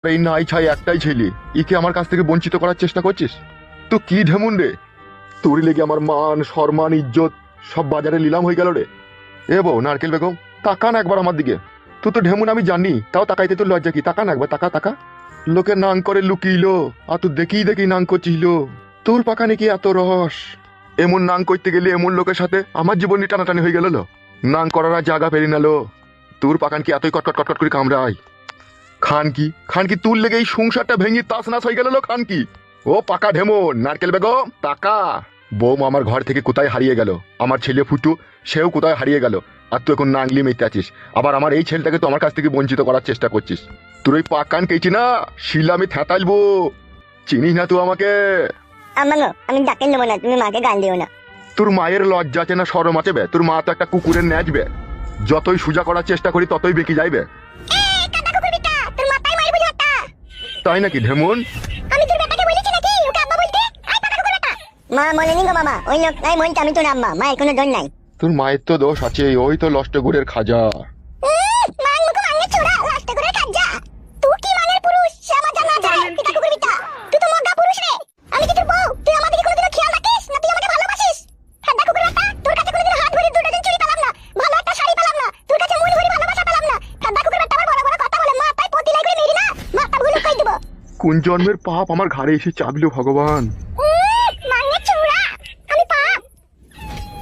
এই নাই ছাই একটাই ছেলে, একে আমার কাছ থেকে বঞ্চিত করার চেষ্টা করছিস? তো কি ঢেমুন রে, তোর লেগে আমার মান সম্মান ইজ্জত সব বাজারে নিলাম হয়ে গেল রে। এ বউ নারকেল বেগম, তাকান একবার আমার দিকে। তুই তো ঢেমুন আমি জানি, তাও তাকাইতে তোর লজ্জা কি? তাকান একবার, তাকা তাকা। লোকে নাং করে লুকিইলো, আর তুই দেখি দেখি নাং করছিল। তোর পাকানে কি এত রস? এমন নাং করতে গেলে এমন লোকের সাথে আমার জীবনই টানাটানি হয়ে গেল। নাং করার আর জায়গা পেরি নালো। তোর পাকান কি এতই কটকট কটকট করে কামড়ায়? খান কি তোর লেগে এই সংসারটা ভেঙে তাসনাস হয়ে গেল। খান কি ও পাকা ঢেমন নারকেল বেগম টাকা। বৌমা আমার ঘর থেকে কোথায় হারিয়ে গেল, আমার ছেলে ফুটু সেও কোথায় হারিয়ে গেল, আর তুই এখন নাংলি মেতে আছিস। আবার আমার এই ছেলেটাকে তো আমার কাছ থেকে বঞ্চিত করার চেষ্টা করছিস। তোর ওই পাকান কেছি না শিলা আমি থ্যাতালবো। চিনিস না তুই আমাকে? আমাগো আমি ডাকেন নেবো না, তুমি মাকে গাল দিও না। তোর মায়ের লজ্জা আছে না শরম আছে বে? তোর মা তো একটা কুকুরের ন্যাচবে, যতই সোজা করার চেষ্টা করি ততই বেঁকে যাইবে। তাই নাকি ঢেমন? আমি তোর বেটাকে বলেছি নাকি ওকে আব্বা বলতে? আই পাকা কুকুর বেটা। মা বলেনি গো মামা, ওই লোক নাই বলতে আমি তোর আম্মা, মায়ের কোনো দোষ নাই। তোর মায়ের তো দোষ আছে, ওই তো লষ্ট গুড়ের খাজা। মান মুখ মাঙ্গে ছোড়া লাস্ট করে খাজা। তুই কি মানের পুরুষ সে আমার জানা যায়, পিতা কুকুর বেটা। তুই তো মগা পুরুষ রে। আমি কি তোর বউ? তুই আমাদের কোনোদিন খেয়াল রাখিস না? তুই আমাকে ভালোবাসিস? হাদা কুকুর বেটা, তোর কাছে কোনোদিন হাত ভরে দুটো দিন চুরি পেলাম না, ভালো একটা শাড়ি পেলাম না, তোর কাছে মন ভরে ভালোবাসা পেলাম না। হাদা কুকুর বেটা আমার বড় বড় কথা বলে, মা তাই পতি লাগবে মেরি না, মাথা ভুল কই দেব। কোন জন্মের পাপ আমার ঘাড়ে এসে চাপলো ভগবান। মাঙ্গে ছোড়া আমি পাপ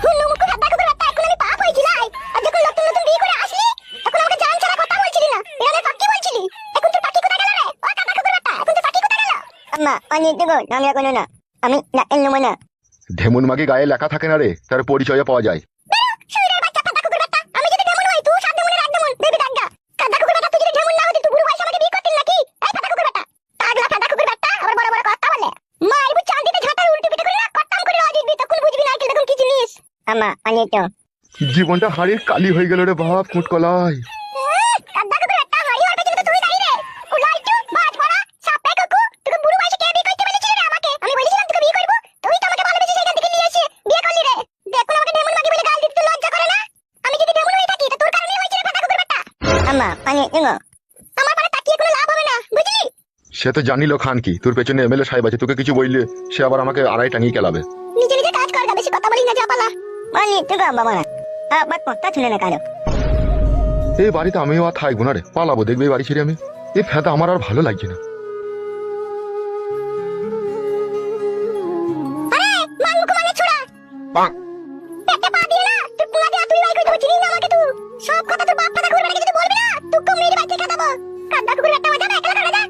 হুনু মুখ হাদা কুকুর বেটা, এখন আমি পাপ হইছিলাই। আর যখন নতুন নতুন বিয়ে করে আসলি তখন আমাকে জান ছাড়া কথা বলছিলি না, এরানে পাকি বলছিলি। এখন তোর পাকি কোথায় গেল রে? ও হাদা কুকুর বেটা, এখন তোর পাকি কোথায় গেল? আম্মা পানি দেবো না, আমি এখন না, আমি ডাকেন নেবো না। ঢেমন মাগে গায়ে লেখা থাকে না রে, তার পরিচয় পাওয়া যায়। শরীরের বাচ্চা হাদা কুকুর বেটা, আমি যদি ঢেমন হই তুই সাত ঢেমনের এক ঢেমন বেবি দাগা। হাদা কুকুর বেটা, তুই যদি ঢেমন না হতি তুই বুড়ো বয়সে আমাকে বিয়ে করতিস নাকি? এই হাদা কুকুর বেটা, পাগলা হাদা কুকুর বেটা, আবার বড় বড় কথা বলে। মা আইবু চাঁদিতে ঝাঁটার উল্টো পিঠে করে না কত্তাম করে রাজি দিতে, তখন বুঝবি না দেখুন কি জিনিস। আম্মা পানি তো জীবনটা হাড়ির কালি হয়ে গেল রে বাপ মুটকলাই। হাদা কুকুর বেটা, হাড়ি আর পেছনে তুই দাঁড়িয়ে রে। উলাই তো বাজ পড়া সাপে কুকু, তোকে বুড়ো বয়সে কে বিয়ে করতে বলেছিল রে আমাকে? আমি বলেছিলাম তোকে বিয়ে করব, তুই তো আমাকে ভালোবেসে সেখান থেকে নিয়ে এসে বিয়ে করলি রে। দেখুন আমাকে ঢেমন মাগি বলে গাল দিতে তোর লজ্জা করে না? আমি যদি ঢেমন হয়ে থাকি তো তোর কারণেই হয়েছিল হাদা কুকুর বেটা। আম্মা পানি দেবো? আমার পারে তাকিয়ে কোনো লাভ হবে না, বুঝলি? সে তো জানিল খান কি তোর পেছনে এমএলএ সাহেব আছে, তোকে কিছু বললে সে আবার আমাকে আড়াই টাঙিয়ে কেলাবে। নিজে নিজে কাজ কর, বেশি কথা বলি না, যা পালা পানি দেবো বাবা না। বাট কথা শুনে না কারো। এই বাড়িতে আমিও আর থাকবো না রে, পালাবো দেখবে এই বাড়ি ছেড়ে আমি। এই ফেদা আমার আর ভালো লাগছে না। আরে মান মুখ মানে ছোড়া পেটে পা দিয়ে না তুই পুরা দিয়ে তুই বাই কই দেবো, চিনি না আমাকে তুই। সব কথা তোর বাপ দাদা কুকুর বেটাকে যদি বলবি না তুই কম মেরে বাচ্চা খাবো। কাদা কুকুর বেটা